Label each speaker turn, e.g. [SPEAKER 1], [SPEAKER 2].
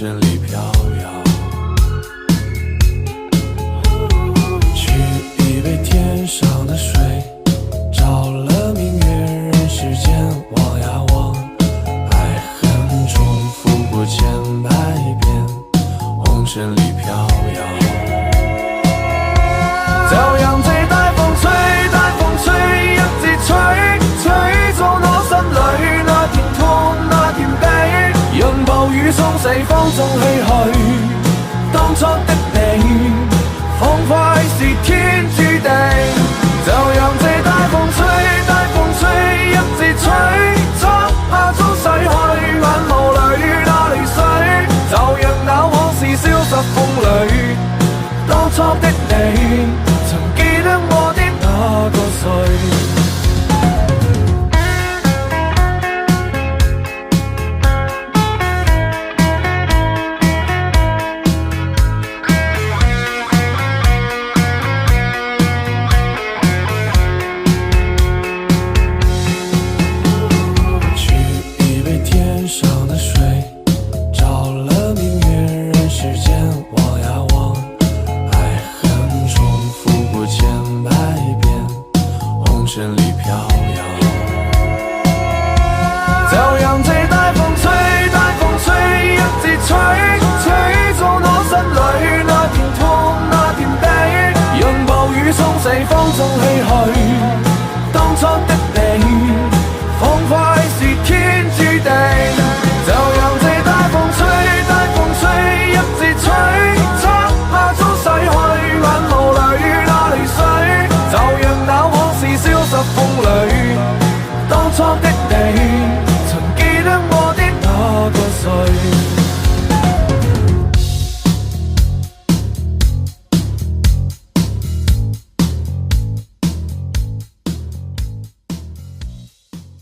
[SPEAKER 1] 尘里飘摇，取一杯天上的水，照了明月人世间，望呀望，爱恨重复过千百遍，红尘里飘摇。就讓這大風吹，大風吹，一直吹，吹到我心裏那甜痛那甜悲，讓暴雨沖洗放縱唏噓，當初的你仿佛是天注定。就讓這大風吹，大風吹，一直吹，漆黑中逝去眼眸裏那淚水，就讓那往事消失風裏，當初的你曾記得我的那個誰。尘里飘搖，就讓這大風吹，大風吹，一直吹，吹到我心裏那甜痛那甜悲，讓暴雨沖洗放縱唏噓，當初的你仿佛是天注定。就讓這大風吹，大風吹，一直吹，漆黑中逝去眼眸裏那淚水，就讓那往事消失風裏，當初的你曾記得我的那個誰。